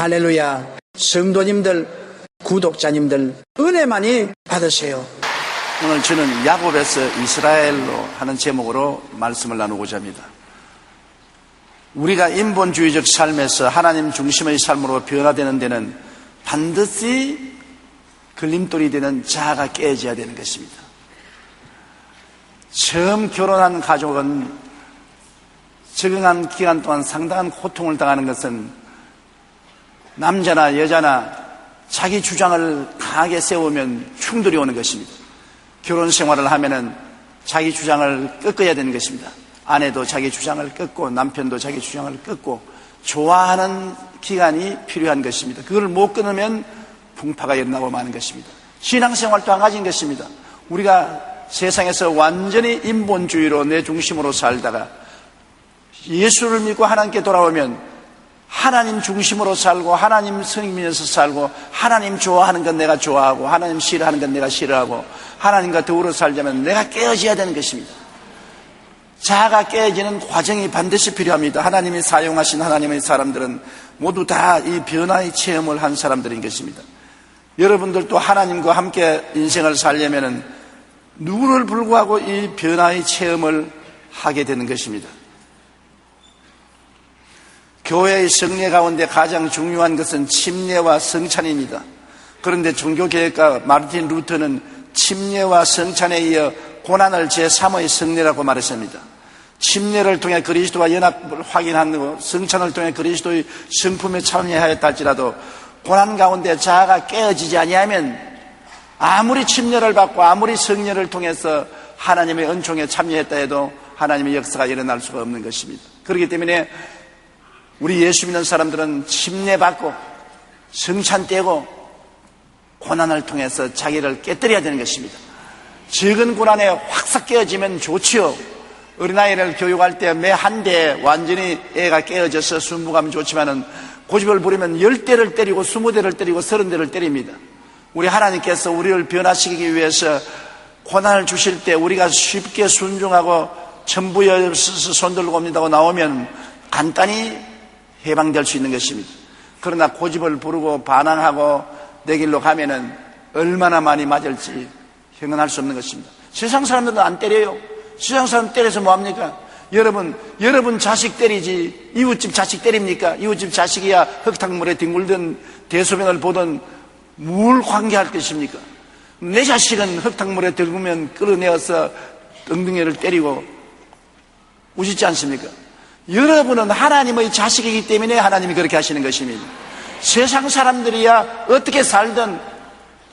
할렐루야. 성도님들, 구독자님들 은혜 많이 받으세요. 오늘 저는 야곱에서 이스라엘로 하는 제목으로 말씀을 나누고자 합니다. 우리가 인본주의적 삶에서 하나님 중심의 삶으로 변화되는 데는 반드시 걸림돌이 되는 자아가 깨져야 되는 것입니다. 처음 결혼한 가족은 적응한 기간 동안 상당한 고통을 당하는 것은 남자나 여자나 자기 주장을 강하게 세우면 충돌이 오는 것입니다. 결혼 생활을 하면은 자기 주장을 꺾어야 되는 것입니다. 아내도 자기 주장을 꺾고 남편도 자기 주장을 꺾고 좋아하는 기간이 필요한 것입니다. 그걸 못 끊으면 풍파가 일어나고 마는 것입니다. 신앙생활도 한 가지인 것입니다. 우리가 세상에서 완전히 인본주의로 내 중심으로 살다가 예수를 믿고 하나님께 돌아오면 하나님 중심으로 살고 하나님 성민에서 살고 하나님 좋아하는 건 내가 좋아하고 하나님 싫어하는 건 내가 싫어하고 하나님과 더불어 살자면 내가 깨어져야 되는 것입니다. 자아가 깨어지는 과정이 반드시 필요합니다. 하나님이 사용하신 하나님의 사람들은 모두 다 이 변화의 체험을 한 사람들인 것입니다. 여러분들도 하나님과 함께 인생을 살려면 누구를 불구하고 이 변화의 체험을 하게 되는 것입니다. 교회의 성례 가운데 가장 중요한 것은 침례와 성찬입니다. 그런데 종교개혁가 마르틴 루터는 침례와 성찬에 이어 고난을 제3의 성례라고 말했습니다. 침례를 통해 그리스도와 연합을 확인하고 성찬을 통해 그리스도의 성품에 참여하였다 할지라도 고난 가운데 자아가 깨어지지 아니하면 아무리 침례를 받고 아무리 성례를 통해서 하나님의 은총에 참여했다 해도 하나님의 역사가 일어날 수가 없는 것입니다. 그렇기 때문에 우리 예수 믿는 사람들은 침례 받고 성찬 떼고 고난을 통해서 자기를 깨뜨려야 되는 것입니다. 적은 고난에 확 깨어지면 좋지요. 어린아이를 교육할 때 매 한 대에 완전히 애가 깨어져서 순부감이 좋지만은 고집을 부리면 10대를 때리고 20대를 때리고 30대를 때립니다. 우리 하나님께서 우리를 변화시키기 위해서 고난을 주실 때 우리가 쉽게 순종하고 천부여서 손들고 옵니다고 나오면 간단히 해방될 수 있는 것입니다. 그러나 고집을 부르고 반항하고 내 길로 가면은 얼마나 많이 맞을지 형언할 수 없는 것입니다. 세상 사람들은 안 때려요. 세상 사람 때려서 뭐합니까? 여러분 자식 때리지 이웃집 자식 때립니까? 이웃집 자식이야 흙탕물에 뒹굴던 대소변을 보던 뭘 관계할 것입니까? 내 자식은 흙탕물에 들구면 끌어내어서 엉덩이를 때리고 우시지 않습니까? 여러분은 하나님의 자식이기 때문에 하나님이 그렇게 하시는 것입니다. 세상 사람들이야 어떻게 살든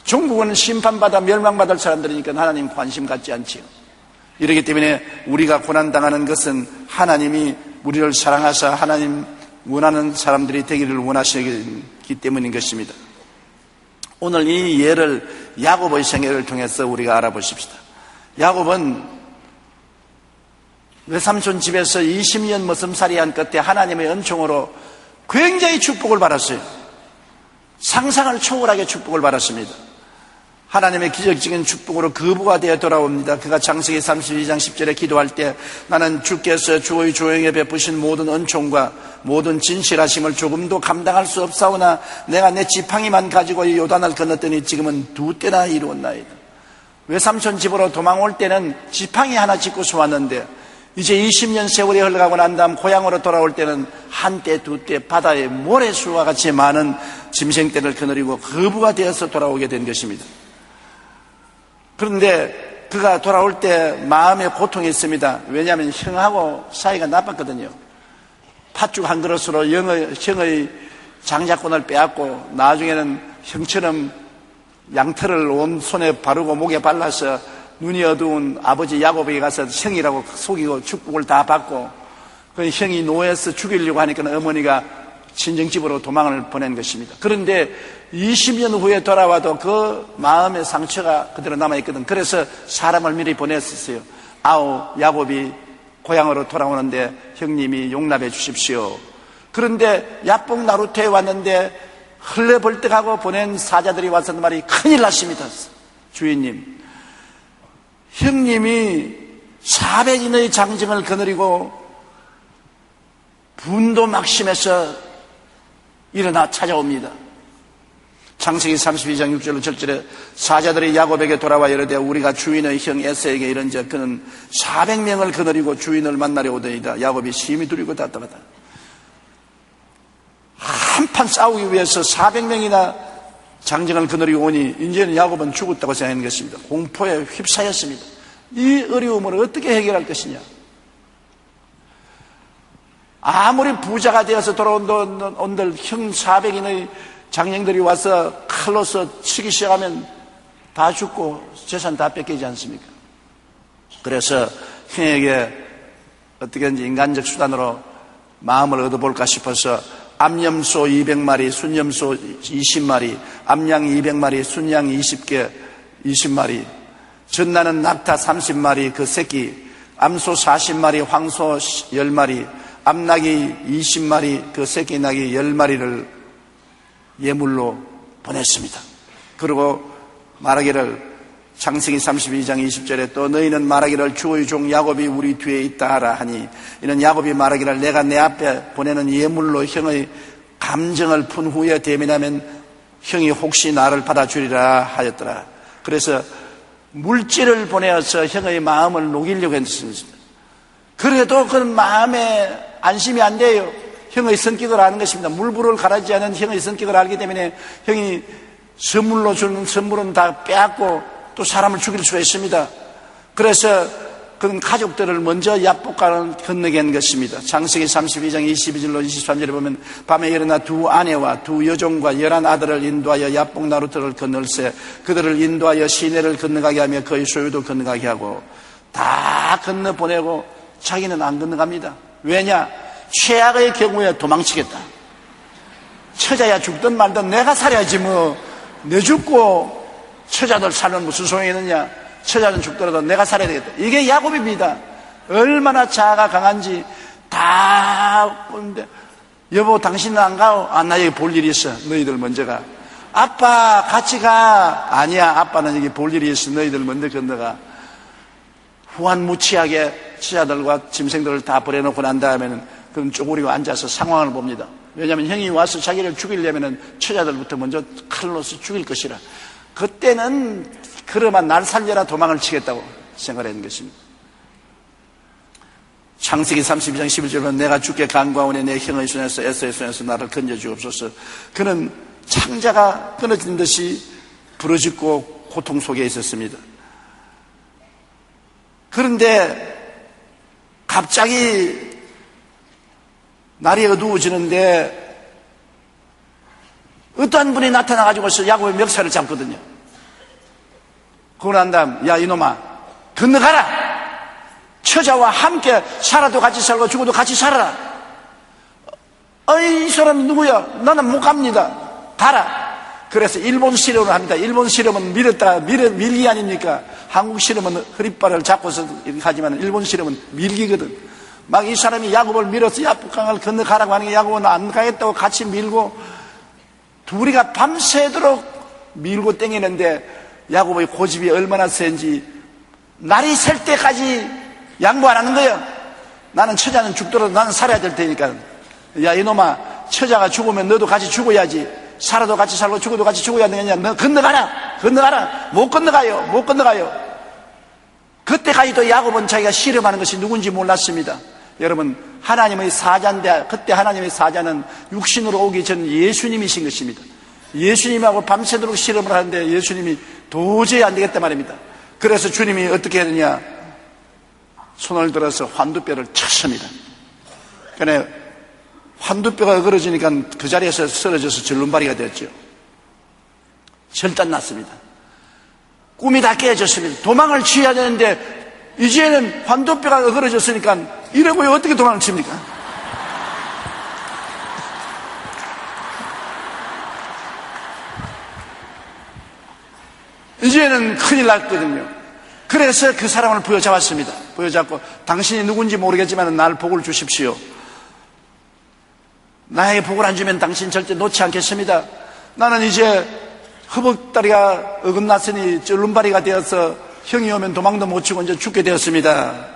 종국은 심판받아 멸망받을 사람들이니까 하나님 관심 갖지 않지요. 이렇기 때문에 우리가 고난당하는 것은 하나님이 우리를 사랑하사 하나님 원하는 사람들이 되기를 원하시기 때문인 것입니다. 오늘 이 예를 야곱의 생애를 통해서 우리가 알아보십시다. 야곱은 외삼촌 집에서 20년 머슴살이한 끝에 하나님의 은총으로 굉장히 축복을 받았어요. 상상을 초월하게 축복을 받았습니다. 하나님의 기적적인 축복으로 거부가 되어 돌아옵니다. 그가 창세기 32장 10절에 기도할 때 나는 주께서 주의 조용에 베푸신 모든 은총과 모든 진실하심을 조금도 감당할 수 없사오나 내가 내 지팡이만 가지고 이 요단을 건넜더니 지금은 2때나 이루었나이다. 외삼촌 집으로 도망올 때는 지팡이 하나 짚고 쏘았는데 이제 20년 세월이 흘러가고 난 다음 고향으로 돌아올 때는 한 때, 2때 바다에 모래수와 같이 많은 짐승떼를 거느리고 거부가 되어서 돌아오게 된 것입니다. 그런데 그가 돌아올 때 마음에 고통이 있습니다. 왜냐하면 형하고 사이가 나빴거든요. 팥죽 한 그릇으로 형의 장자권을 빼앗고 나중에는 형처럼 양털을 온 손에 바르고 목에 발라서 눈이 어두운 아버지 야곱에게 가서 형이라고 속이고 축복을 다 받고 그 형이 노예에서 죽이려고 하니까 어머니가 친정집으로 도망을 보낸 것입니다. 그런데 20년 후에 돌아와도 그 마음의 상처가 그대로 남아있거든. 그래서 사람을 미리 보냈었어요. 아우 야곱이 고향으로 돌아오는데 형님이 용납해 주십시오. 그런데 야뽕 나루터에 왔는데 흘레벌떡하고 보낸 사자들이 와서 말이 큰일 났습니다. 주인님, 형님이 400인의 장정을 거느리고 분도 막심해서 일어나 찾아옵니다. 창세기 32장 6절로 7절에 사자들이 야곱에게 돌아와 이르되 우리가 주인의 형 에서에게 이른즉 그는 400명을 거느리고 주인을 만나려 오더이다. 야곱이 심히 두리고 답답하다. 한판 싸우기 위해서 400명이나 장정을 거느리고 오니 이제는 야곱은 죽었다고 생각하는 것입니다. 공포에 휩싸였습니다. 이 어려움을 어떻게 해결할 것이냐. 아무리 부자가 되어서 돌아온들 형 400인의 장령들이 와서 칼로서 치기 시작하면 다 죽고 재산 다 뺏기지 않습니까? 그래서 형에게 어떻게든지 인간적 수단으로 마음을 얻어볼까 싶어서 암염소 200마리, 순염소 20마리, 암양 200마리, 순양 20마리, 전나는 낙타 30마리 그 새끼, 암소 40마리, 황소 10마리, 암낙이 20마리 그 새끼 낙이 10마리를 예물로 보냈습니다. 그리고 말하기를 창세기 32장 20절에 또 너희는 말하기를 주의 종 야곱이 우리 뒤에 있다 하라 하니 이는 야곱이 말하기를 내가 내 앞에 보내는 예물로 형의 감정을 푼 후에 대면하면 형이 혹시 나를 받아주리라 하였더라. 그래서 물질을 보내어서 형의 마음을 녹이려고 했습니다. 그래도 그는 마음에 안심이 안 돼요. 형의 성격을 아는 것입니다. 물불을 가라지 않은 형의 성격을 알기 때문에 형이 선물로 주는 선물은 다 빼앗고 또 사람을 죽일 수가 있습니다. 그래서 그는 가족들을 먼저 야복강을 건너게 한 것입니다. 창세기 32장 22절로 23절에 보면 밤에 일어나 두 아내와 두 여종과 11아들을 인도하여 야복 나루터를 건널세 그들을 인도하여 시내를 건너가게 하며 그의 소유도 건너가게 하고 다 건너보내고 자기는 안 건너갑니다. 왜냐? 최악의 경우에 도망치겠다. 처자야 죽든 말든 내가 살아야지 내 죽고 처자들 살면 무슨 소용이 있느냐. 처자는 죽더라도 내가 살아야 되겠다. 이게 야곱입니다. 얼마나 자아가 강한지 다 보는데 여보 당신은 안 가오? 아, 나 여기 볼 일이 있어. 너희들 먼저 가. 아빠 같이 가. 아니야, 아빠는 여기 볼 일이 있어. 너희들 먼저 건너가. 후한무치하게 처자들과 짐승들을 다 버려놓고 난 다음에는 그럼 쪼그리고 앉아서 상황을 봅니다. 왜냐하면 형이 와서 자기를 죽이려면 처자들부터 먼저 칼로서 죽일 것이라. 그때는 그러면 날 살려라 도망을 치겠다고 생각하는 것입니다. 창세기 32장 11절은 내가 주께 간구하오니 내 형의 손에서 에서의 손에서 나를 건져주옵소서. 그는 창자가 끊어진 듯이 부러지고 고통 속에 있었습니다. 그런데 갑자기 날이 어두워지는데 어떤 분이 나타나가지고 야곱의 멱살을 잡거든요. 그러고 난 다음 야 이놈아 건너가라. 처자와 함께 살아도 같이 살고 죽어도 같이 살아라. 이 사람이 누구야? 나는 못 갑니다. 가라. 그래서 일본 실험을 합니다. 일본 실험은 밀기 아닙니까? 한국 실험은 허리발을 잡고서 이렇게 하지만 일본 실험은 밀기거든. 막 이 사람이 야곱을 밀어서 야복강을 건너가라고 하는 게 야곱은 안 가겠다고 같이 밀고 둘이가 밤새도록 밀고 땡기는데 야곱의 고집이 얼마나 센지 날이 셀 때까지 양보 안 하는 거예요. 나는 처자는 죽더라도 나는 살아야 될 테니까. 야 이놈아 처자가 죽으면 너도 같이 죽어야지. 살아도 같이 살고 죽어도 같이 죽어야 되느냐. 너 건너가라. 못 건너가요. 그때까지도 야곱은 자기가 실험하는 것이 누군지 몰랐습니다. 여러분 하나님의 사자인데 그때 하나님의 사자는 육신으로 오기 전 예수님이신 것입니다. 예수님하고 밤새도록 실험을 하는데 예수님이 도저히 안 되겠단 말입니다. 그래서 주님이 어떻게 했느냐. 손을 들어서 환두뼈를 쳤습니다. 그러니까 환두뼈가 어그러지니까 그 자리에서 쓰러져서 절름발이가 되었죠. 절단 났습니다. 꿈이 다 깨졌습니다. 도망을 취해야 되는데 이제는 환두뼈가 어그러졌으니까 이러고 어떻게 도망을 칩니까? 이제는 큰일 났거든요. 그래서 그 사람을 부여잡았습니다. 부여잡고 당신이 누군지 모르겠지만 날 복을 주십시오. 나에게 복을 안 주면 당신 절대 놓지 않겠습니다. 나는 이제 허벅다리가 어긋났으니 쫄름바리가 되어서 형이 오면 도망도 못 치고 이제 죽게 되었습니다.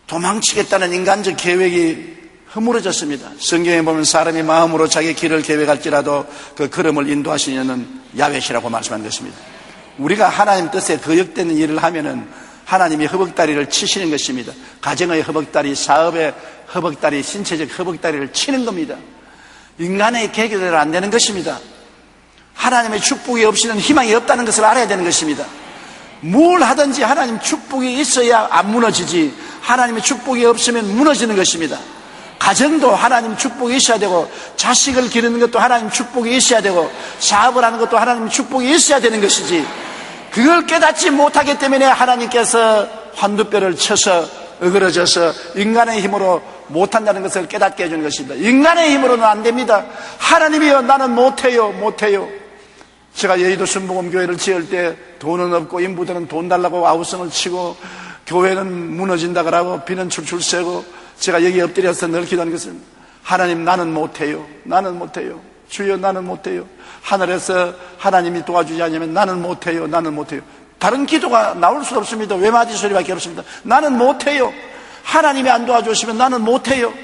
도망치겠다는 인간적 계획이 허물어졌습니다. 성경에 보면 사람이 마음으로 자기 길을 계획할지라도 그 걸음을 인도하시는 야훼시라고 말씀한 것입니다. 우리가 하나님 뜻에 거역되는 일을 하면은 하나님이 허벅다리를 치시는 것입니다. 가정의 허벅다리, 사업의 허벅다리, 신체적 허벅다리를 치는 겁니다. 인간의 계획대로 안 되는 것입니다. 하나님의 축복이 없이는 희망이 없다는 것을 알아야 되는 것입니다. 뭘 하든지 하나님 축복이 있어야 안 무너지지, 하나님의 축복이 없으면 무너지는 것입니다. 가정도 하나님 축복이 있어야 되고, 자식을 기르는 것도 하나님 축복이 있어야 되고, 사업을 하는 것도 하나님 축복이 있어야 되는 것이지, 그걸 깨닫지 못하기 때문에 하나님께서 환두뼈를 쳐서 어그러져서 인간의 힘으로 못한다는 것을 깨닫게 해주는 것입니다. 인간의 힘으로는 안 됩니다. 하나님이여, 나는 못해요. 제가 여의도 순복음교회를 지을 때 돈은 없고 인부들은 돈 달라고 아우성을 치고 교회는 무너진다 그러고 비는 출출 새고, 제가 여기 엎드려서 늘 기도하는 것은, 하나님, 나는 못해요. 주여, 나는 못해요. 하늘에서 하나님이 도와주지 않으면 나는 못해요. 다른 기도가 나올 수 없습니다. 외마디 소리밖에 없습니다. 나는 못해요. 하나님이 안 도와주시면 나는 못해요.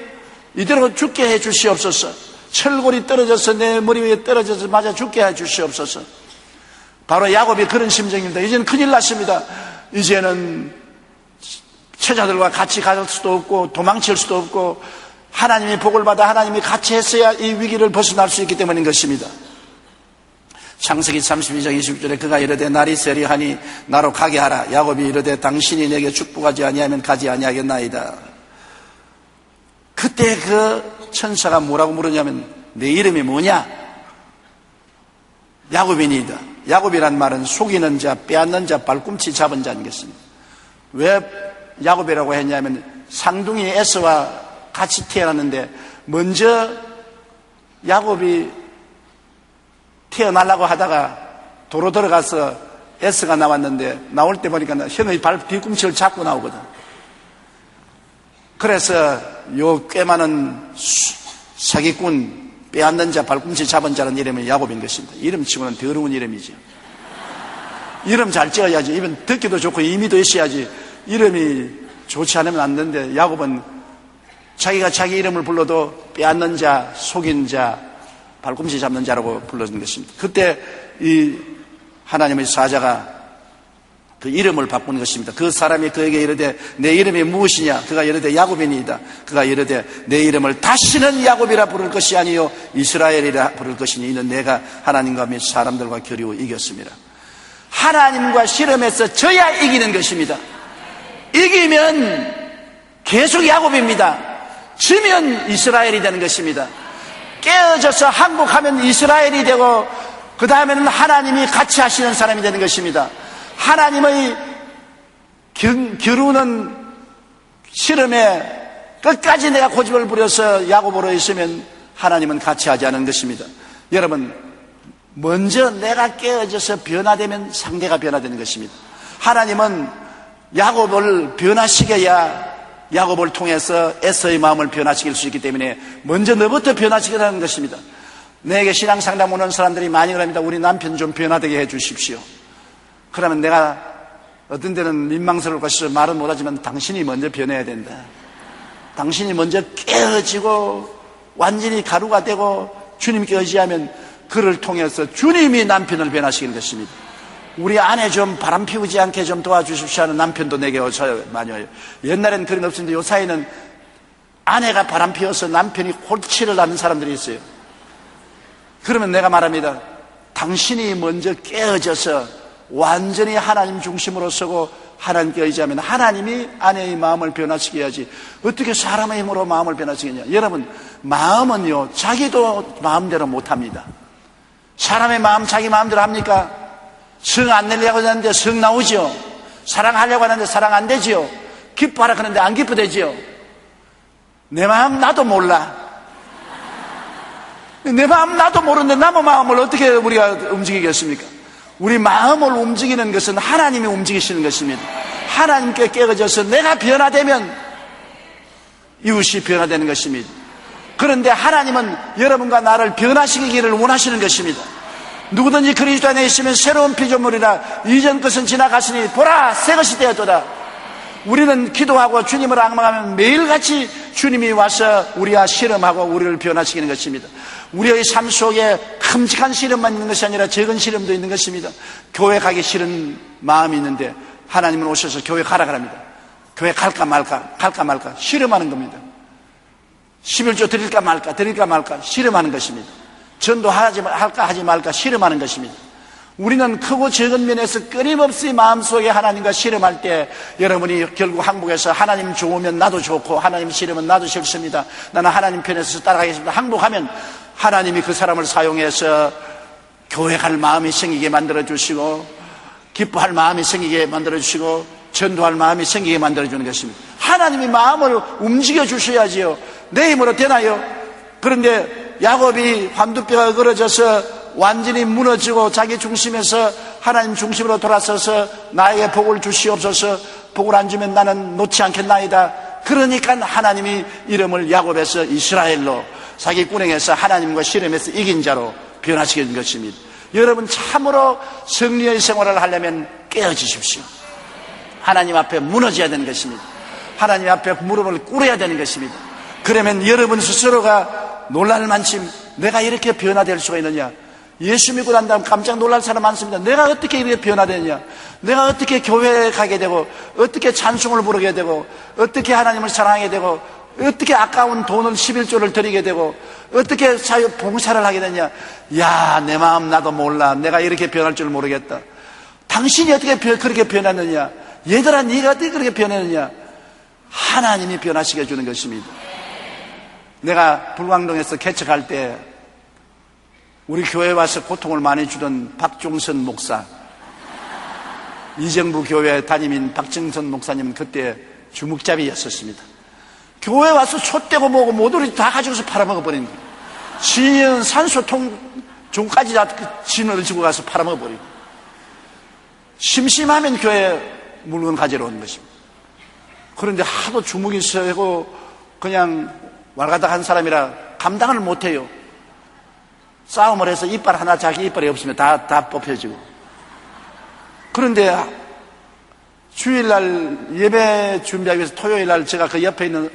이대로 죽게 해 주시옵소서. 철골이 떨어져서 내 머리 위에 떨어져서 맞아 죽게 해 주시옵소서. 바로 야곱이 그런 심정입니다. 이제는 큰일 났습니다. 이제는 처자들과 같이 갈 수도 없고 도망칠 수도 없고, 하나님이 복을 받아 하나님이 같이 했어야 이 위기를 벗어날 수 있기 때문인 것입니다. 창세기 32장 20절에 그가 이르되 날이 세리하니 나로 가게 하라. 야곱이 이르되 당신이 내게 축복하지 아니하면 가지 아니하겠나이다. 그때 그 천사가 뭐라고 물으냐면, 내 이름이 뭐냐? 야곱이니이다. 야곱이란 말은 속이는 자, 빼앗는 자, 발꿈치 잡은 자인 것입니다. 왜 야곱이라고 했냐면, 상둥이 에서와 같이 태어났는데 먼저 야곱이 태어나려고 하다가 도로 들어가서 에서가 나왔는데, 나올 때 보니까 형의 발 뒤꿈치를 잡고 나오거든. 그래서 요 꽤 많은 사기꾼, 빼앗는 자, 발꿈치 잡은 자는 이름이 야곱인 것입니다. 이름치고는 더러운 이름이죠. 이름 잘 지어야지. 이름 듣기도 좋고 의미도 있어야지. 이름이 좋지 않으면 안 되는데, 야곱은 자기가 자기 이름을 불러도 빼앗는 자, 속인 자, 발꿈치 잡는 자라고 불러준 것입니다. 그때 이 하나님의 사자가 그 이름을 바꾼 것입니다. 그 사람이 그에게 이르되 내 이름이 무엇이냐? 그가 이르되 야곱이니이다. 그가 이르되 내 이름을 다시는 야곱이라 부를 것이 아니요 이스라엘이라 부를 것이니 이는 내가 하나님과 및 사람들과 겨루 이겼습니다. 하나님과 실험해서 져야 이기는 것입니다. 이기면 계속 야곱입니다. 지면 이스라엘이 되는 것입니다. 깨어져서 항복하면 이스라엘이 되고, 그 다음에는 하나님이 같이 하시는 사람이 되는 것입니다. 하나님의 겨루는 실험에 끝까지 내가 고집을 부려서 야곱으로 있으면 하나님은 같이 하지 않은 것입니다. 여러분, 먼저 내가 깨어져서 변화되면 상대가 변화되는 것입니다. 하나님은 야곱을 변화시켜야 야곱을 통해서 에서의 마음을 변화시킬 수 있기 때문에 먼저 너부터 변화시키라는 것입니다. 내게 신앙 상담 오는 사람들이 많이 그럽니다. 우리 남편 좀 변화되게 해 주십시오. 그러면 내가 어떤 때는 민망스러울 것이죠. 말은 못하지만 당신이 먼저 변해야 된다. 당신이 먼저 깨어지고 완전히 가루가 되고 주님께 의지하면 그를 통해서 주님이 남편을 변화시키는 것입니다. 우리 아내 좀 바람 피우지 않게 좀 도와주십시오 하는 남편도 내게 많이 와요. 옛날엔 그런 게 없었는데 요사이는 아내가 바람 피워서 남편이 홀치를 하는 사람들이 있어요. 그러면 내가 말합니다. 당신이 먼저 깨어져서 완전히 하나님 중심으로 서고 하나님께 의지하면 하나님이 아내의 마음을 변화시켜야지 어떻게 사람의 힘으로 마음을 변화시키냐. 여러분, 마음은요 자기도 마음대로 못합니다. 사람의 마음 자기 마음대로 합니까? 성 안 내려고 하는데 성 나오죠. 사랑하려고 하는데 사랑 안 되지요. 기뻐하라 그러는데 안 기뻐되지요. 내 마음 나도 몰라. 내 마음 나도 모르는데 남의 마음을 어떻게 우리가 움직이겠습니까? 우리 마음을 움직이는 것은 하나님이 움직이시는 것입니다. 하나님께 깨어져서 내가 변화되면 이웃이 변화되는 것입니다. 그런데 하나님은 여러분과 나를 변화시키기를 원하시는 것입니다. 누구든지 그리스도 안에 있으면 새로운 피조물이라 이전 것은 지나갔으니 보라 새 것이 되었도다. 우리는 기도하고 주님을 앙망하면 매일같이 주님이 와서 우리와 실험하고 우리를 변화시키는 것입니다. 우리의 삶 속에 큼직한 실험만 있는 것이 아니라 적은 실험도 있는 것입니다. 교회 가기 싫은 마음이 있는데 하나님은 오셔서 교회 가라 그럽니다. 교회 갈까 말까 실험하는 겁니다. 11조 드릴까 말까 실험하는 것입니다. 전도할까 하지 말까 실험하는 것입니다. 우리는 크고 적은 면에서 끊임없이 마음속에 하나님과 실험할 때 여러분이 결국 항복해서 하나님 좋으면 나도 좋고 하나님 싫으면 나도 싫습니다. 나는 하나님 편에서 따라가겠습니다. 항복하면 하나님이 그 사람을 사용해서 교회 갈 마음이 생기게 만들어주시고 기뻐할 마음이 생기게 만들어주시고 전도할 마음이 생기게 만들어주는 것입니다. 하나님이 마음을 움직여 주셔야지요. 내 힘으로 되나요? 그런데 야곱이 환두뼈가 으그러져서 완전히 무너지고 자기 중심에서 하나님 중심으로 돌아서서 나에게 복을 주시옵소서, 복을 안 주면 나는 놓지 않겠나이다. 그러니까 하나님이 이름을 야곱에서 이스라엘로 자기 꾸랭에서 하나님과 실험에서 이긴 자로 변화시키는 것입니다. 여러분 참으로 승리의 생활을 하려면 깨어지십시오. 하나님 앞에 무너져야 되는 것입니다. 하나님 앞에 무릎을 꿇어야 되는 것입니다. 그러면 여러분 스스로가 놀랄 만큼 내가 이렇게 변화될 수가 있느냐. 예수 믿고 난 다음 깜짝 놀랄 사람 많습니다. 내가 어떻게 이렇게 변화되느냐, 내가 어떻게 교회에 가게 되고, 어떻게 찬송을 부르게 되고, 어떻게 하나님을 사랑하게 되고, 어떻게 아까운 돈을 11조를 드리게 되고, 어떻게 사회 봉사를 하게 되냐. 야, 내 마음 나도 몰라. 내가 이렇게 변할 줄 모르겠다. 당신이 어떻게 그렇게 변했느냐, 얘들아 네가 어떻게 그렇게 변했느냐. 하나님이 변화시켜 주는 것입니다. 내가 불광동에서 개척할 때 우리 교회에 와서 고통을 많이 주던 박종선 목사, 이정부 교회 담임인 박정선 목사님은 그때 주묵잡이였었습니다. 교회 와서 촛대고 뭐고 모조리 다 가지고서 팔아먹어버린 거예요. 진연 산소통 종까지 다 진을 지고 가서 팔아먹어버리고, 심심하면 교회 물건 가지러 오는 것입니다. 그런데 하도 주묵이 세고 그냥 왈가닥한 사람이라 감당을 못해요. 싸움을 해서 이빨 하나 자기 이빨이 없으면 다 뽑혀지고. 그런데 주일날 예배 준비하기 위해서 토요일날 제가 그 옆에 있는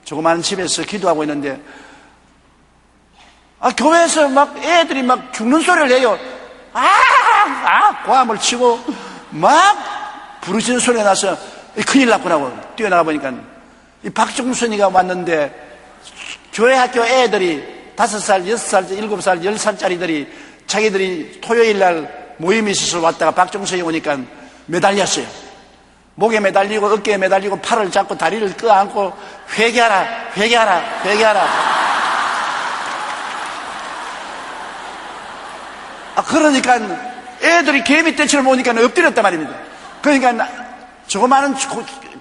조그마한 집에서 기도하고 있는데 교회에서 막 애들이 막 죽는 소리를 내요. 고함을 치고 막 부르짖는 소리가 나서 큰일 났구나 뛰어나가 보니까 이 박종순이가 왔는데 교회 학교 애들이 5살, 6살, 7살, 10살짜리들이 자기들이 토요일날 모임이 있어서 왔다가 박종선이 오니까 매달렸어요. 목에 매달리고 어깨에 매달리고 팔을 잡고 다리를 끄안고 회개하라. 그러니까 애들이 개미 떼처럼 오니까 엎드렸단 말입니다. 그러니까 조그마한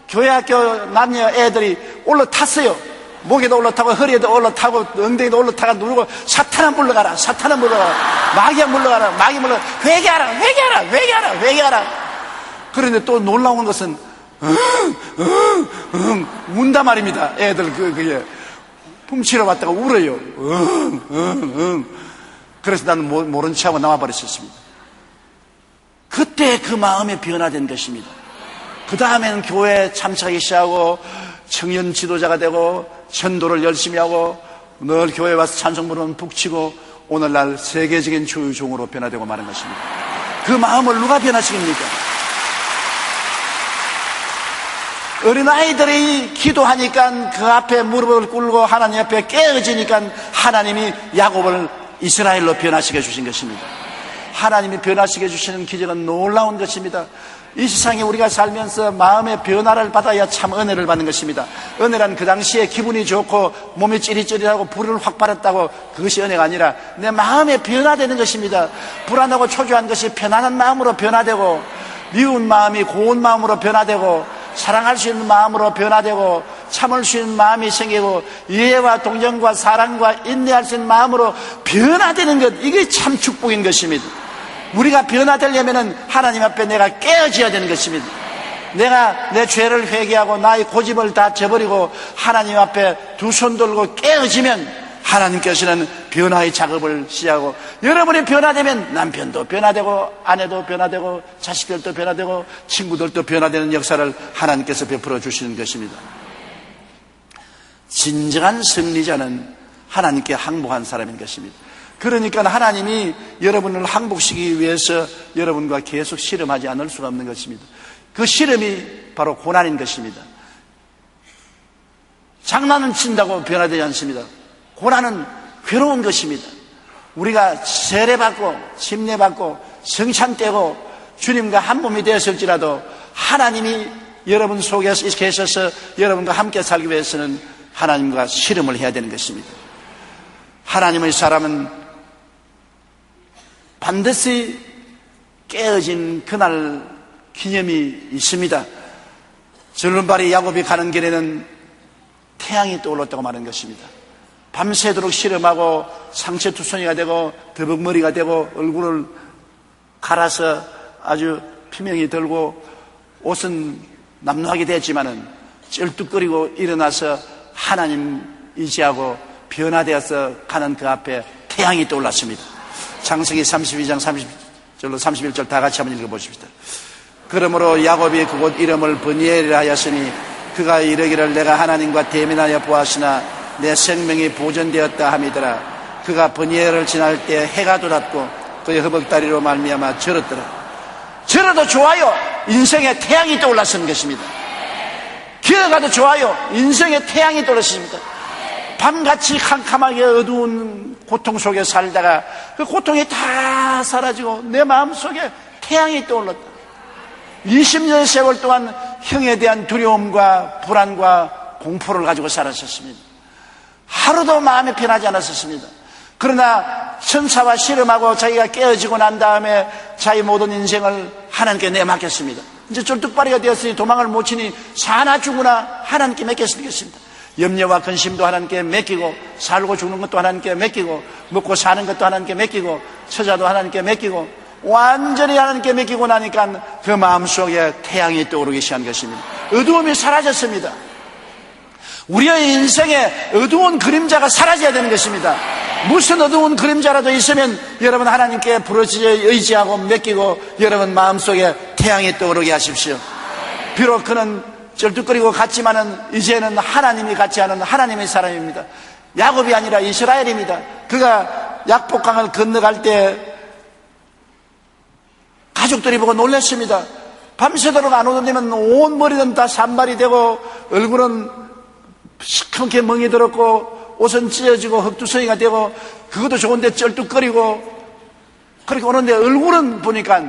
교회 학교 남녀 애들이 올라탔어요. 목에도 올라타고 허리에도 올라타고 엉덩이도 올라타가 누르고 사탄아 물러가라. 마귀야 물러가라. 회개하라. 그런데 또 놀라운 것은 운다 말입니다. 애들 그게 훔치러 왔다가 울어요. 그래서 나는 모른 척하고 나와버렸었습니다. 그때 그 마음이 변화된 것입니다. 그 다음에는 교회에 참석하기 시작하고 청년 지도자가 되고 전도를 열심히 하고 늘 교회에 와서 찬송 부르면 북치고 오늘날 세계적인 주종으로 변화되고 마는 것입니다. 그 마음을 누가 변화시킵니까? 어린아이들이 기도하니까 그 앞에 무릎을 꿇고 하나님 앞에 깨어지니까 하나님이 야곱을 이스라엘로 변화시켜 주신 것입니다. 하나님이 변화시켜 주시는 기적은 놀라운 것입니다. 이 세상에 우리가 살면서 마음의 변화를 받아야 참 은혜를 받는 것입니다. 은혜란 그 당시에 기분이 좋고 몸이 찌릿찌릿하고 불을 확 받았다고 그것이 은혜가 아니라 내 마음에 변화되는 것입니다. 불안하고 초조한 것이 편안한 마음으로 변화되고, 미운 마음이 고운 마음으로 변화되고, 사랑할 수 있는 마음으로 변화되고, 참을 수 있는 마음이 생기고, 이해와 동정과 사랑과 인내할 수 있는 마음으로 변화되는 것, 이게 참 축복인 것입니다. 우리가 변화되려면 하나님 앞에 내가 깨어져야 되는 것입니다. 내가 내 죄를 회개하고 나의 고집을 다 저버리고 하나님 앞에 두 손 들고 깨어지면 하나님께서는 변화의 작업을 시작하고, 여러분이 변화되면 남편도 변화되고 아내도 변화되고 자식들도 변화되고 친구들도 변화되는 역사를 하나님께서 베풀어 주시는 것입니다. 진정한 승리자는 하나님께 항복한 사람인 것입니다. 그러니까 하나님이 여러분을 항복시키기 위해서 여러분과 계속 실험하지 않을 수가 없는 것입니다. 그 실험이 바로 고난인 것입니다. 장난은 친다고 변화되지 않습니다. 고난은 괴로운 것입니다. 우리가 세례받고 침례받고 성찬되고 주님과 한 몸이 되었을지라도 하나님이 여러분 속에 계셔서 여러분과 함께 살기 위해서는 하나님과 실험을 해야 되는 것입니다. 하나님의 사람은 반드시 깨어진 그날 기념이 있습니다. 절름발이 야곱이 가는 길에는 태양이 떠올랐다고 말하는 것입니다. 밤새도록 실험하고 상처투성이가 되고 더벅머리가 되고 얼굴을 갈아서 아주 피명이 들고 옷은 남루하게 됐지만은 쩔뚝거리고 일어나서 하나님 의지하고 변화되어서 가는 그 앞에 태양이 떠올랐습니다. 창세기 32장 30절로 31절 다 같이 한번 읽어보십시다. 그러므로 야곱이 그곳 이름을 브니엘이라 하였으니 그가 이르기를 내가 하나님과 대면하여 보았으나 내 생명이 보존되었다 함이더라. 그가 브니엘을 지날 때 해가 돋았고 그의 허벅다리로 말미암아 절었더라. 절어도 좋아요. 인생의 태양이 떠올랐는 것입니다. 기어가도 좋아요. 인생의 태양이 떠올랐습니다. 밤같이 캄캄하게 어두운 고통 속에 살다가 그 고통이 다 사라지고 내 마음속에 태양이 떠올랐다. 20년 세월 동안 형에 대한 두려움과 불안과 공포를 가지고 살았었습니다. 하루도 마음이 편하지 않았었습니다. 그러나 천사와 실험하고 자기가 깨어지고 난 다음에 자기 모든 인생을 하나님께 내맡겼습니다. 이제 쫄뚝발이가 되었으니 도망을 못 치니 사나 죽으나 하나님께 맡겼습니다. 염려와 근심도 하나님께 맡기고 살고 죽는 것도 하나님께 맡기고 먹고 사는 것도 하나님께 맡기고 처자도 하나님께 맡기고 완전히 하나님께 맡기고 나니까 그 마음속에 태양이 떠오르기 시작한 것입니다. 어두움이 사라졌습니다. 우리의 인생에 어두운 그림자가 사라져야 되는 것입니다. 무슨 어두운 그림자라도 있으면 여러분 하나님께 부르짖어 의지하고 맡기고 여러분 마음속에 태양이 떠오르게 하십시오. 비록 그는 쩔뚝거리고 갔지만은 이제는 하나님이 같이 하는 하나님의 사람입니다. 야곱이 아니라 이스라엘입니다. 그가 약복강을 건너갈 때 가족들이 보고 놀랐습니다. 밤새도록 안 오더니면 온 머리는 다 산발이 되고 얼굴은 시커멓게 멍이 들었고 옷은 찢어지고 흙두성이가 되고 그것도 좋은데 쩔뚝거리고 그렇게 오는데 얼굴은 보니까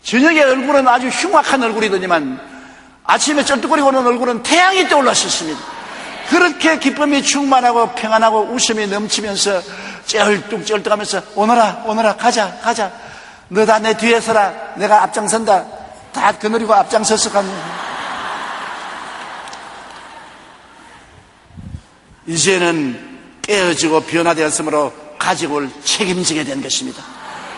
저녁에 얼굴은 아주 흉악한 얼굴이더니만 아침에 쩔뚝거리고 오는 얼굴은 태양이 떠올랐었습니다. 그렇게 기쁨이 충만하고 평안하고 웃음이 넘치면서 쩔뚝쩔뚝하면서 오너라 가자 너 다 내 뒤에 서라 내가 앞장선다 다 거느리고 앞장서서 가는 이제는 깨어지고 변화되었으므로 가족을 책임지게 된 것입니다.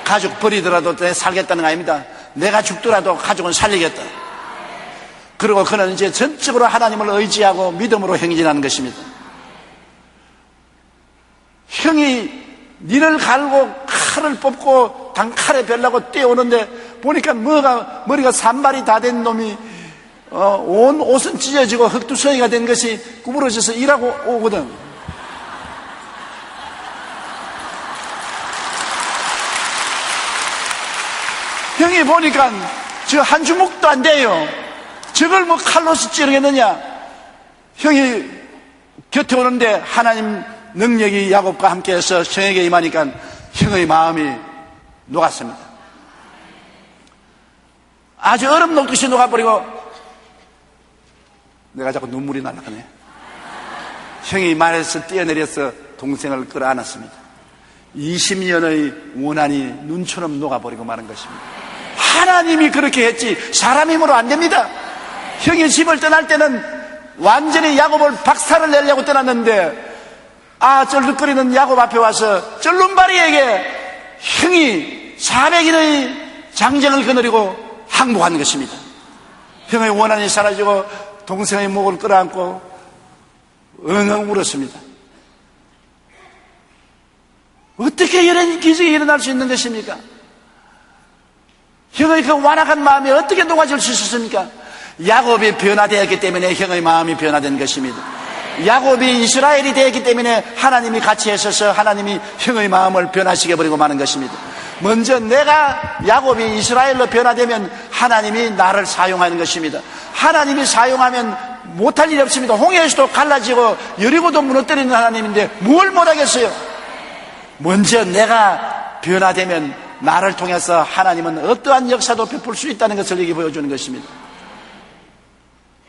가족 버리더라도 살겠다는 거 아닙니다. 내가 죽더라도 가족은 살리겠다. 그리고 그는 이제 전적으로 하나님을 의지하고 믿음으로 행진하는 것입니다. 형이 니를 갈고 칼을 뽑고 단칼에 베려고 뛰어오는데 보니까 머리가 산발이 다 된 놈이 온 옷은 찢어지고 흙두성이가 된 것이 구부러져서 일하고 오거든. 형이 보니까 저 한 주먹도 안 돼요. 저걸 뭐 칼로서 찌르겠느냐. 형이 곁에 오는데 하나님 능력이 야곱과 함께해서 형에게 임하니까 형의 마음이 녹았습니다. 아주 얼음 녹듯이 녹아버리고 내가 자꾸 눈물이 날아가네. 형이 말에서 뛰어내려서 동생을 끌어안았습니다. 20년의 원한이 눈처럼 녹아버리고 마는 것입니다. 하나님이 그렇게 했지 사람 힘으로 안 됩니다. 형이 집을 떠날 때는 완전히 야곱을 박살을 내려고 떠났는데 쩔뚝거리는 야곱 앞에 와서 쩔눈발이에게 형이 400일의 장정을 거느리고 항복한 것입니다. 형의 원한이 사라지고 동생의 목을 끌어안고 엉엉 울었습니다. 어떻게 이런 기적이 일어날 수 있는 것입니까? 형의 그 완악한 마음이 어떻게 녹아질 수 있었습니까? 야곱이 변화되었기 때문에 형의 마음이 변화된 것입니다. 야곱이 이스라엘이 되었기 때문에 하나님이 같이 하셔서 하나님이 형의 마음을 변화시켜 버리고 마는 것입니다. 먼저 내가 야곱이 이스라엘로 변화되면 하나님이 나를 사용하는 것입니다. 하나님이 사용하면 못할 일이 없습니다. 홍해에서도 갈라지고 여리고도 무너뜨리는 하나님인데 뭘 못하겠어요? 먼저 내가 변화되면 나를 통해서 하나님은 어떠한 역사도 베풀 수 있다는 것을 여기 보여주는 것입니다.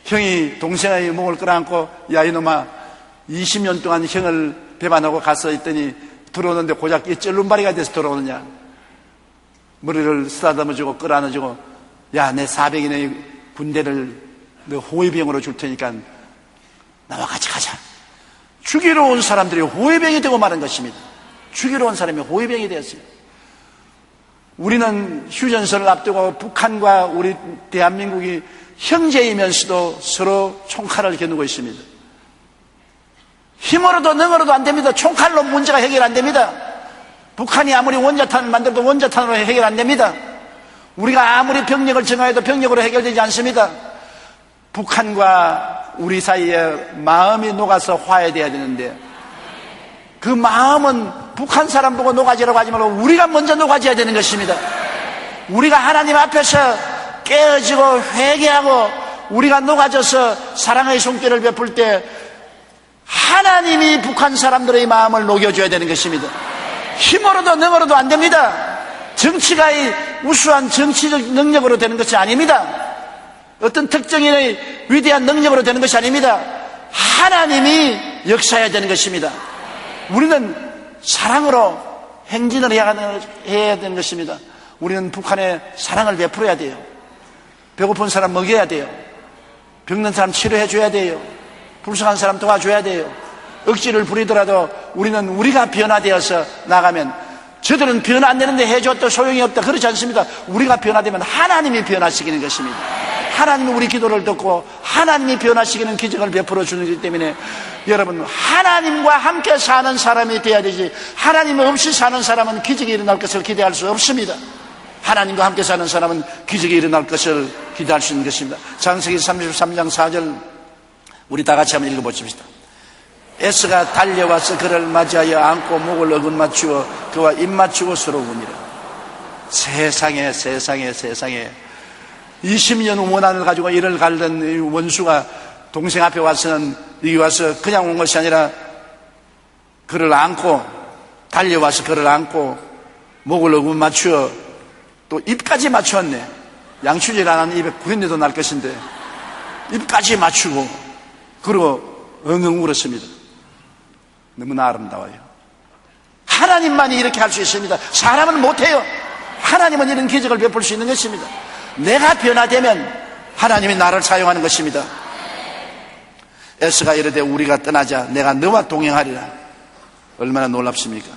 형이 동생의 목을 끌어안고 야 이놈아 20년 동안 형을 배반하고 가서 있더니 들어오는데 고작 이 쩔름바리가 돼서 들어오느냐. 머리를 쓰다듬어주고 끌어안아주고 야 내 400인의 군대를 너 호위병으로 줄 테니까 나와 같이 가자. 죽이러 온 사람들이 호위병이 되고 마는 것입니다. 죽이러 온 사람이 호위병이 되었어요. 우리는 휴전선을 앞두고 북한과 우리 대한민국이 형제이면서도 서로 총칼을 겨누고 있습니다. 힘으로도 능으로도 안 됩니다. 총칼로 문제가 해결 안 됩니다. 북한이 아무리 원자탄을 만들어도 원자탄으로 해결 안 됩니다. 우리가 아무리 병력을 정하여도 병력으로 해결되지 않습니다. 북한과 우리 사이에 마음이 녹아서 화해돼야 되는데 그 마음은 북한 사람 보고 녹아지라고 하지 말고 우리가 먼저 녹아져야 되는 것입니다. 우리가 하나님 앞에서 깨어지고 회개하고 우리가 녹아져서 사랑의 손길을 베풀 때 하나님이 북한 사람들의 마음을 녹여줘야 되는 것입니다. 힘으로도 능으로도 안 됩니다. 정치가 우수한 정치적 능력으로 되는 것이 아닙니다. 어떤 특정인의 위대한 능력으로 되는 것이 아닙니다. 하나님이 역사해야 되는 것입니다. 우리는 사랑으로 행진을 해야 되는 것입니다. 우리는 북한에 사랑을 베풀어야 돼요. 배고픈 사람 먹여야 돼요. 병든 사람 치료해 줘야 돼요. 불쌍한 사람 도와줘야 돼요. 억지를 부리더라도 우리는 우리가 변화되어서 나가면 저들은 변화 안 되는데 해줘도 소용이 없다. 그렇지 않습니다. 우리가 변화되면 하나님이 변화시키는 것입니다. 하나님이 우리 기도를 듣고 하나님이 변화시키는 기적을 베풀어 주는 것이기 때문에 여러분 하나님과 함께 사는 사람이 돼야 되지 하나님 없이 사는 사람은 기적이 일어날 것을 기대할 수 없습니다. 하나님과 함께 사는 사람은 기적이 일어날 것을 기대할 수 있는 것입니다. 창세기 33장 4절 우리 다 같이 한번 읽어보십시다. 에스가 달려와서 그를 맞이하여 안고 목을 어긋맞추어 그와 입맞추고 서러우니라. 세상에 20년 원한을 가지고 이를 갈던 이 원수가 동생 앞에 와서는 여기 와서 그냥 온 것이 아니라 그를 안고 달려와서 그를 안고 목을 어긋맞추어 또 입까지 맞추었네. 양치질 안 하는 입에 구린내도 날 것인데 입까지 맞추고 그리고 엉엉 울었습니다. 너무나 아름다워요. 하나님만이 이렇게 할 수 있습니다. 사람은 못해요. 하나님은 이런 기적을 베풀 수 있는 것입니다. 내가 변화되면 하나님이 나를 사용하는 것입니다. 에스가 이르되 우리가 떠나자 내가 너와 동행하리라. 얼마나 놀랍습니까?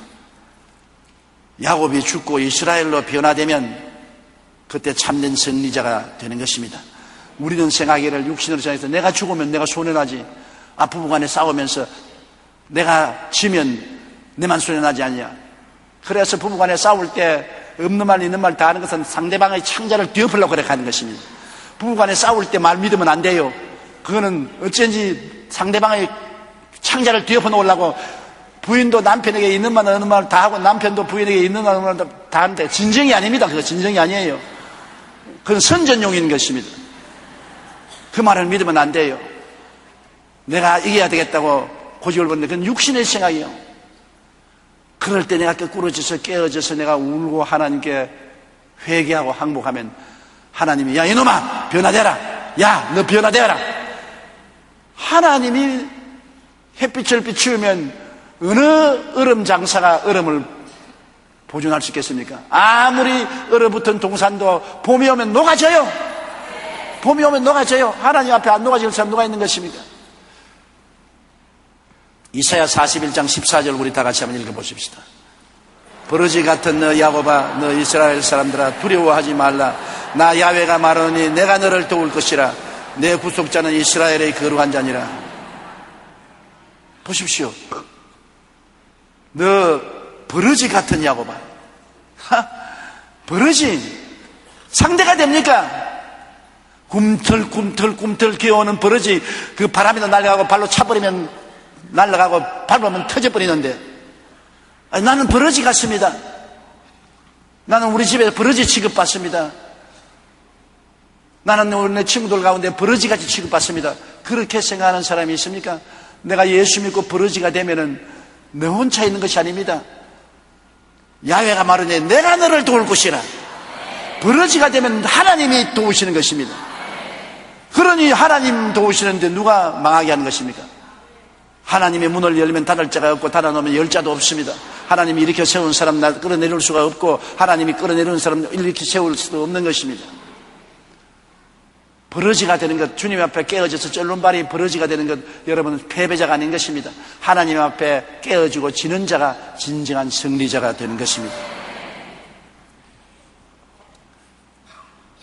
야곱이 죽고 이스라엘로 변화되면 그때 참된 승리자가 되는 것입니다. 우리는 생각하기를 육신으로 생각해서 내가 죽으면 내가 손해나지. 부부간에 싸우면서 내가 지면 내만 손해나지 않냐. 그래서 부부간에 싸울 때 없는 말 있는 말 다 하는 것은 상대방의 창자를 뒤엎으려고 그렇게 하는 것입니다. 부부간에 싸울 때 말 믿으면 안 돼요. 그거는 어쩐지 상대방의 창자를 뒤엎어 놓으려고 부인도 남편에게 있는 말 어느 말 다 하고 남편도 부인에게 있는 말 어느 말 다 하는데 진정이 아닙니다. 그거 진정이 아니에요. 그건 선전용인 것입니다. 그 말을 믿으면 안 돼요. 내가 이겨야 되겠다고 고집을 부리는데 그건 육신의 생각이에요. 그럴 때 내가 거꾸로져서 깨어져서 내가 울고 하나님께 회개하고 항복하면 하나님이 야 이놈아 변화되라. 야 너 변화되어라. 하나님이 햇빛을 비추면 어느 얼음 장사가 얼음을 보존할 수 있겠습니까? 아무리 얼어붙은 동산도 봄이 오면 녹아져요. 봄이 오면 녹아져요. 하나님 앞에 안 녹아질 사람 누가 있는 것입니까? 이사야 41장 14절 우리 다 같이 한번 읽어보십시다. 버러지 같은 너 야곱아 너 이스라엘 사람들아 두려워하지 말라. 나 야훼가 말하니 내가 너를 도울 것이라. 내 구속자는 이스라엘의 거룩한 자니라. 보십시오. 너 버러지 같은 야곱아. 버러지 상대가 됩니까? 꿈틀꿈틀 기어오는 버러지 그 바람에도 날아가고 발로 차버리면 날아가고 밟으면 터져버리는데, 나는 버러지 같습니다. 나는 우리 집에 버러지 취급받습니다. 나는 내 친구들 가운데 버러지같이 취급받습니다. 그렇게 생각하는 사람이 있습니까? 내가 예수 믿고 버러지가 되면은 내 혼자 있는 것이 아닙니다. 야훼가 말하니 내가 너를 도울 것이라. 버러지가 되면 하나님이 도우시는 것입니다. 그러니 하나님 도우시는데 누가 망하게 하는 것입니까? 하나님의 문을 열면 닫을 자가 없고 닫아놓으면 열 자도 없습니다. 하나님이 이렇게 세운 사람 끌어내릴 수가 없고 하나님이 끌어내리는 사람 이렇게 세울 수도 없는 것입니다. 버러지가 되는 것, 주님 앞에 깨어져서 쩔른발이 버러지가 되는 것, 여러분은 패배자가 아닌 것입니다. 하나님 앞에 깨어지고 지는 자가 진정한 승리자가 되는 것입니다.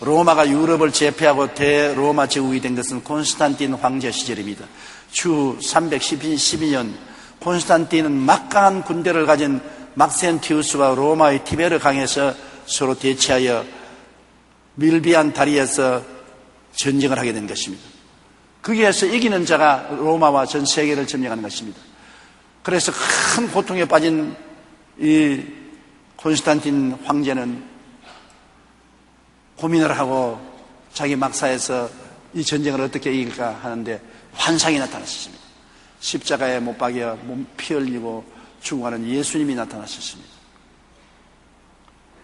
로마가 유럽을 제패하고 대로마 제국이 된 것은 콘스탄틴 황제 시절입니다. 주 312년 콘스탄틴은 막강한 군대를 가진 막센티우스와 로마의 티베르 강에서 서로 대치하여 밀비안 다리에서 전쟁을 하게 된 것입니다. 거기에서 이기는 자가 로마와 전 세계를 점령하는 것입니다. 그래서 큰 고통에 빠진 이 콘스탄틴 황제는 고민을 하고 자기 막사에서 이 전쟁을 어떻게 이길까 하는데 환상이 나타났습니다. 십자가에 못 박여 몸 피 흘리고 죽어가는 예수님이 나타났습니다.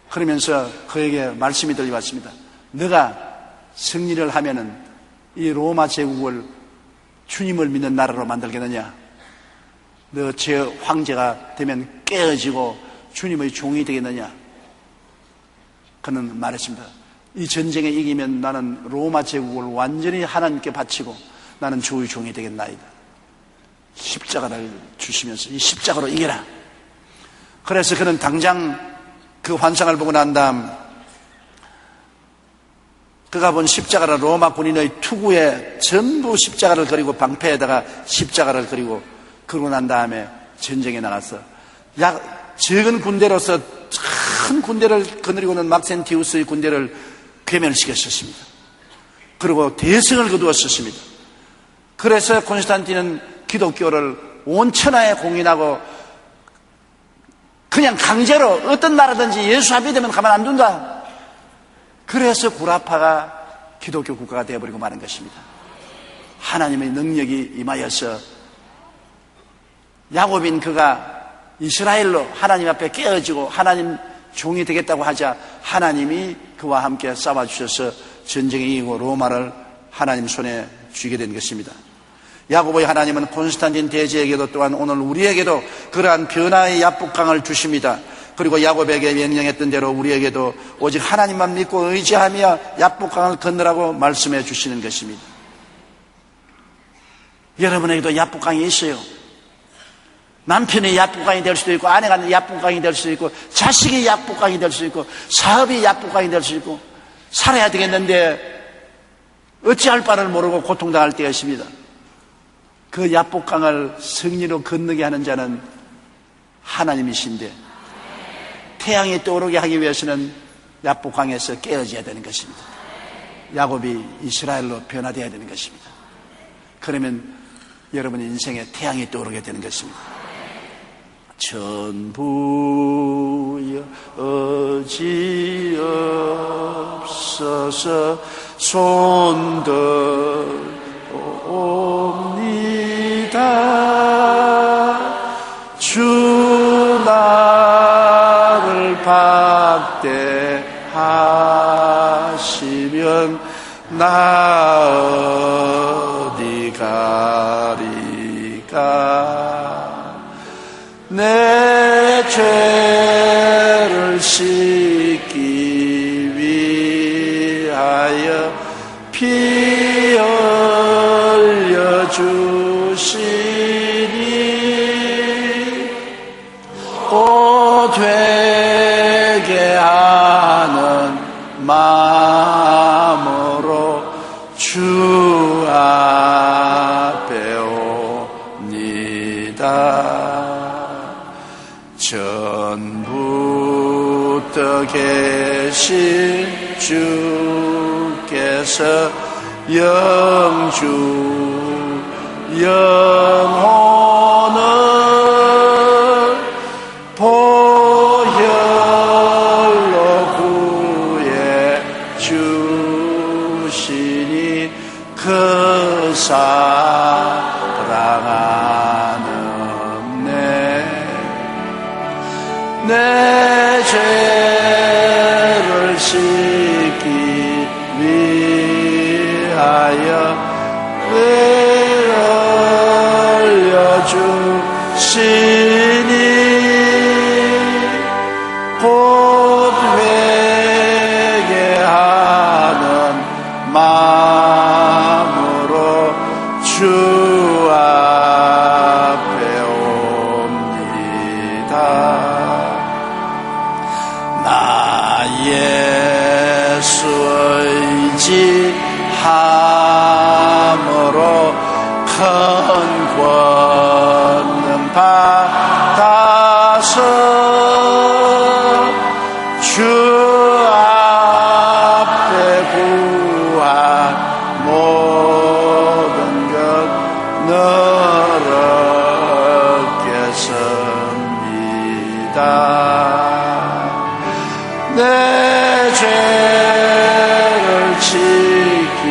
그러면서 그에게 말씀이 들려왔습니다. 너가 승리를 하면은 이 로마 제국을 주님을 믿는 나라로 만들겠느냐? 너 제 황제가 되면 깨어지고 주님의 종이 되겠느냐? 그는 말했습니다. 이 전쟁에 이기면 나는 로마 제국을 완전히 하나님께 바치고 나는 주의 종이 되겠나이다. 십자가를 주시면서 이 십자가로 이겨라. 그래서 그는 당장 그 환상을 보고 난 다음 그가 본 십자가를 로마 군인의 투구에 전부 십자가를 그리고 방패에다가 십자가를 그리고 그러고 난 다음에 전쟁에 나가서 적은 군대로서 큰 군대를 거느리고는 막센티우스의 군대를 괴멸시켰었습니다. 그리고 대승을 거두었었습니다. 그래서 콘스탄틴은 기독교를 온 천하에 공인하고 그냥 강제로 어떤 나라든지 예수 안 믿으면 가만 안 둔다. 그래서 구라파가 기독교 국가가 되어버리고 마는 것입니다. 하나님의 능력이 임하여서 야곱인 그가 이스라엘로 하나님 앞에 깨어지고 하나님 종이 되겠다고 하자 하나님이 그와 함께 싸워주셔서 전쟁에 이기고 로마를 하나님 손에 쥐게 된 것입니다. 야곱의 하나님은 콘스탄틴 대제에게도 또한 오늘 우리에게도 그러한 변화의 야복강을 주십니다. 그리고 야곱에게 명령했던 대로 우리에게도 오직 하나님만 믿고 의지하며 야복강을 건너라고 말씀해 주시는 것입니다. 여러분에게도 야복강이 있어요. 남편이 야복강이 될 수도 있고 아내가 야복강이 될 수도 있고 자식이 야복강이 될 수도 있고 사업이 야복강이 될 수도 있고 살아야 되겠는데 어찌할 바를 모르고 고통당할 때가 있습니다. 그 야복강을 승리로 건너게 하는 자는 하나님이신데 태양이 떠오르게 하기 위해서는 야복강에서 깨어져야 되는 것입니다. 야곱이 이스라엘로 변화되어야 되는 것입니다. 그러면 여러분의 인생에 태양이 떠오르게 되는 것입니다. 전부여 어지없어서 손들옵니다. 주 나를 박대하시면 나 어디 가리까. 내 죄를 씻기 위하여 피 흘려 주시니 오 되게 하는 마음으로 주 앞에 옵니다. 전부터 계신 주께서 영주 영원히 내 죄를 씻기 위하여 흘려주시니 곧 회개하는 마음으로 주 앞에 옵니다. 나 예수 의지함으로 큰 권능 받아서 주 앞에 구한 모든 것 너얻겠습니다. 내 죄를 지기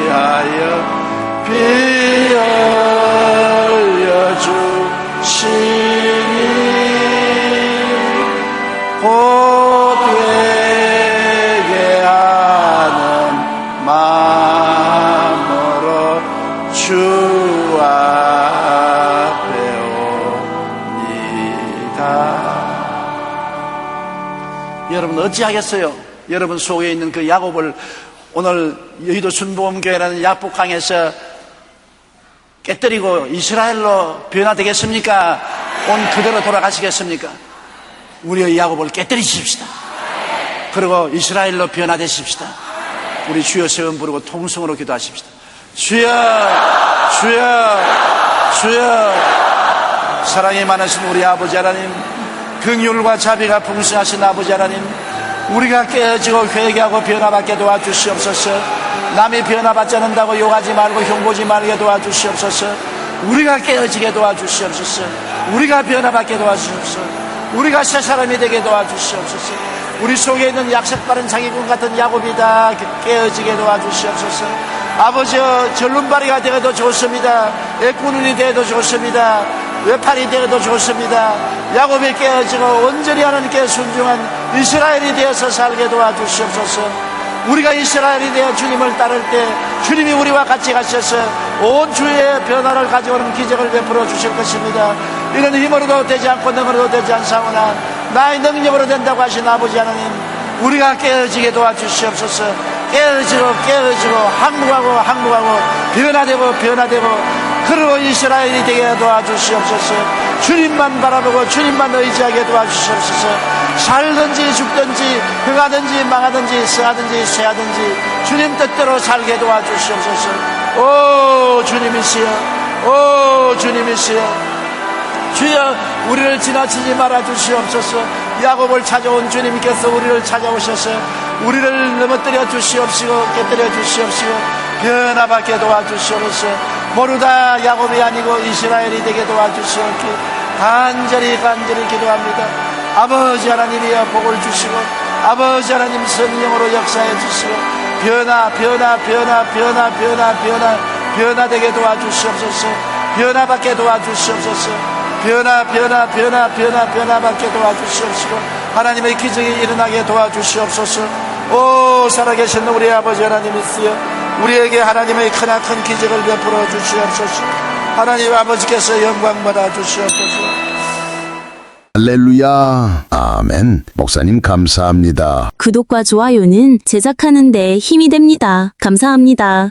위하여 피 흘려 주시니 곧 회개하는 마음으로 주 앞에 옵니다. 여러분 어찌하겠어요? 여러분 속에 있는 그 야곱을 오늘 여의도 순복음교회라는 야복강에서 깨뜨리고 이스라엘로 변화되겠습니까? 온 그대로 돌아가시겠습니까? 우리의 야곱을 깨뜨리십시다. 그리고 이스라엘로 변화되십시다. 우리 주여 세운 부르고 통성으로 기도하십시다. 주여, 주여, 주여. 사랑이 많으신 우리 아버지 하나님, 긍휼과 자비가 풍성하신 아버지 하나님, 우리가 깨어지고 회개하고 변화받게 도와주시옵소서. 남이 변화받지 않는다고 욕하지 말고 흉보지 말게 도와주시옵소서. 우리가 깨어지게 도와주시옵소서. 우리가 변화받게 도와주시옵소서. 우리가 새 사람이 되게 도와주시옵소서. 우리 속에 있는 약삭바른 자기군 같은 야곱이 다 깨어지게 도와주시옵소서. 아버지여, 절름발이가 되어도 좋습니다. 애꾸눈이 되어도 좋습니다. 외팔이 되어도 좋습니다. 야곱이 깨어지고 온전히 하나님께 순종한 이스라엘이 되어서 살게 도와주시옵소서. 우리가 이스라엘이 되어 주님을 따를 때 주님이 우리와 같이 가셔서 온 주의 변화를 가져오는 기적을 베풀어 주실 것입니다. 이는 힘으로도 되지 않고 능으로도 되지 않사오나 나의 능력으로 된다고 하신 아버지 하나님, 우리가 깨어지게 도와주시옵소서. 깨어지고 항복하고 변화되고 그리고 이스라엘이 되게 도와주시옵소서. 주님만 바라보고 주님만 의지하게 도와주시옵소서. 살든지 죽든지 흥하든지 망하든지 성하든지 쇠하든지 주님 뜻대로 살게 도와주시옵소서. 오 주님이시여, 오 주님이시여, 주여 우리를 지나치지 말아 주시옵소서. 야곱을 찾아온 주님께서 우리를 찾아오셔서 우리를 넘어뜨려 주시옵시고 깨뜨려 주시옵시고 변화받게 도와주시옵소서. 모르다 야곱이 아니고 이스라엘이 되게 도와주시옵기 간절히 기도합니다. 아버지 하나님이여 복을 주시고 아버지 하나님 성령으로 역사해 주시고 변화되게 도와주시옵소서. 변화받게 도와주시옵소서. 변화받게 도와주시옵시고 하나님의 기적이 일어나게 도와주시옵소서. 오 살아계신 우리 아버지 하나님이시여, 우리에게 하나님의 크나큰 기적을 베풀어 주시옵소서. 하나님 아버지께서 영광 받아 주시옵소서. 할렐루야. 아멘. 목사님 감사합니다. 구독과 좋아요는 제작하는 데 힘이 됩니다. 감사합니다.